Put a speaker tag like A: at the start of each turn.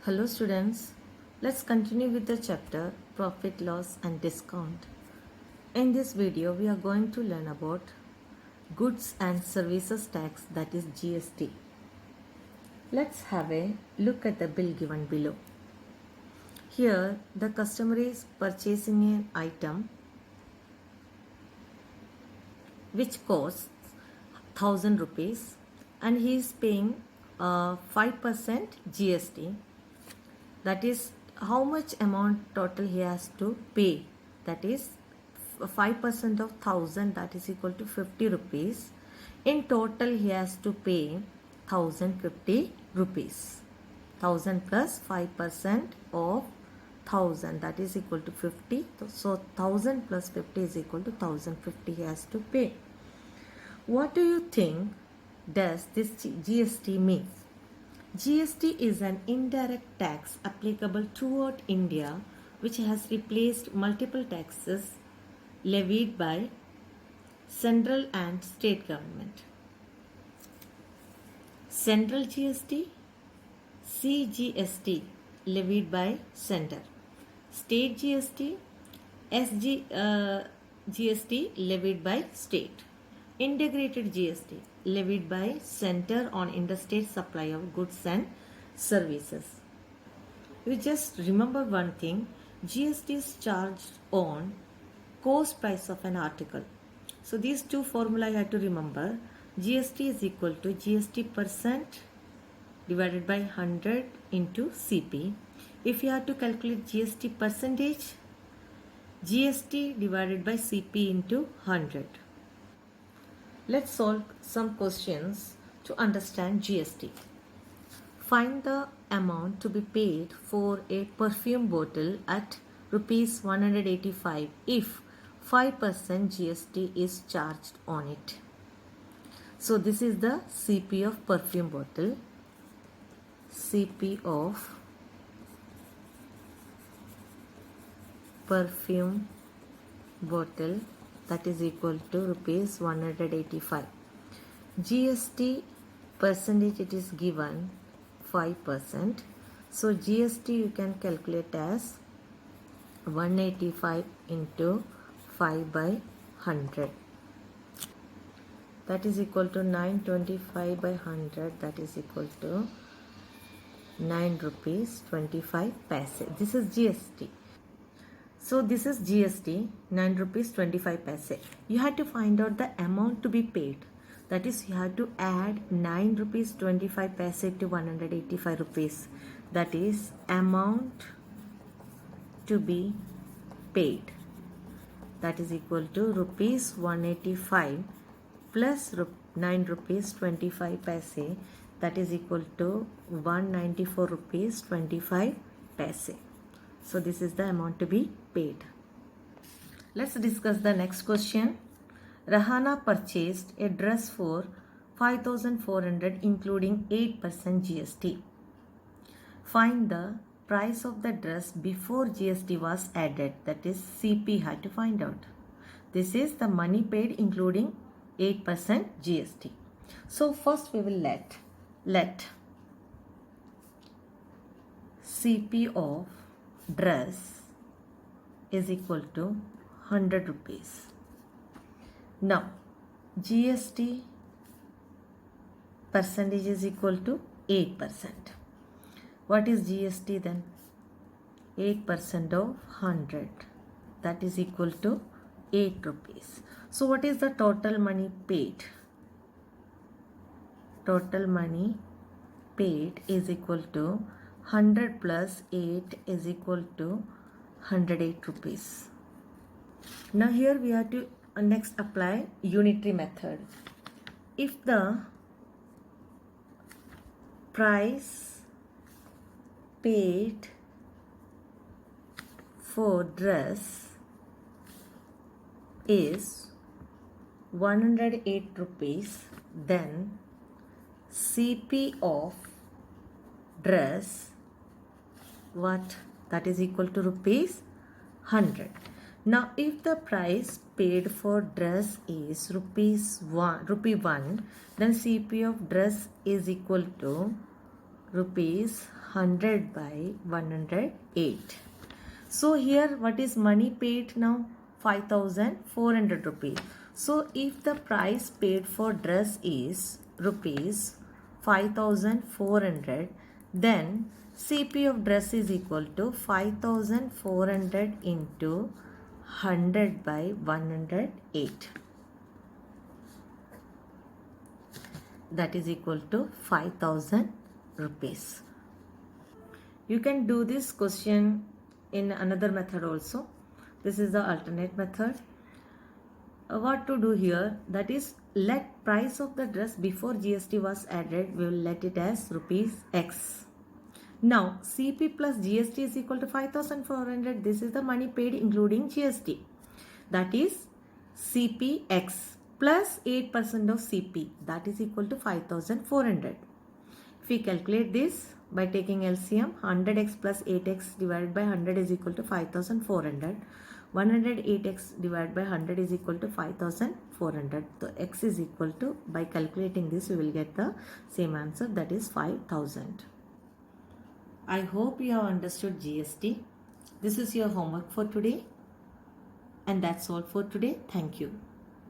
A: Hello students, let's continue with the chapter Profit, Loss and Discount. In this video, we are going to learn about Goods and Services Tax, that is GST. Let's have a look at the bill given below. Here, the customer is purchasing an item which costs 1000 rupees and he is paying 5% GST. That is how much amount total he has to pay. That is 5% of 1000, that is equal to 50 rupees. In total he has to pay 1050 rupees. 1000 plus 5% of 1000, that is equal to 50. So 1000 plus 50 is equal to 1050 he has to pay. What do you think does this GST mean? GST is an indirect tax applicable throughout India which has replaced multiple taxes levied by central and state government. Central GST, CGST levied by center. State GST, GST levied by state. Integrated GST levied by center on interstate supply of goods and services. You just remember one thing, GST is charged on cost price of an article. So these two formula you have to remember. GST is equal to GST percent divided by 100 into CP. If you have to calculate GST percentage, GST divided by CP into 100. Let's solve some questions to understand GST. Find the amount to be paid for a perfume bottle at rupees 185 if 5% GST is charged on it. So this is the CP of perfume bottle. CP of perfume bottle, that is equal to rupees 185. GST percentage, it is given 5%. So GST you can calculate as 185 into 5 by 100. That is equal to 925 by 100. That is equal to 9 rupees 25 paise. This is GST. So this is GST, 9 rupees 25 paise. You have to find out the amount to be paid. That is, you have to add 9 rupees 25 paise to 185 rupees. That is amount to be paid. That is equal to rupees 185 plus 9 rupees 25 paise. That is equal to 194 rupees 25 paise. So this is the amount to be paid. Let's discuss the next question. Rahana purchased a dress for 5,400 including 8% GST. Find the price of the dress before GST was added. That is CP had to find out. This is the money paid including 8% GST. So first we will let CP of dress is equal to 100 rupees. Now GST percentage is equal to 8%. What is GST then? 8% of 100, that is equal to 8 rupees. So what is the total money paid? Total money paid is equal to 100 plus 8 is equal to 108 rupees. Now here we have to next apply unitary method. If the price paid for dress is 108 rupees, then CP of dress, what? That is equal to rupees 100. Now if the price paid for dress is rupee 1, then CP of dress is equal to rupees 100 by 108. So here what is money paid now? 5400 rupees. So if the price paid for dress is rupees 5400, then CP of dress is equal to 5400 into 100 by 108. That is equal to 5000 rupees. You can do this question in another method also. This is the alternate method. What to do here? That is, let price of the dress before GST was added, we will let it as rupees X. Now CP plus GST is equal to 5400. This is the money paid including GST. That is CPX plus 8% of CP, that is equal to 5400. If we calculate this by taking LCM, 100x plus 8x divided by 100 is equal to 5400. 108x divided by 100 is equal to 5400. So x is equal to, by calculating this, we will get the same answer, that is 5000. I hope you have understood GST. This is your homework for today. And that's all for today. Thank you.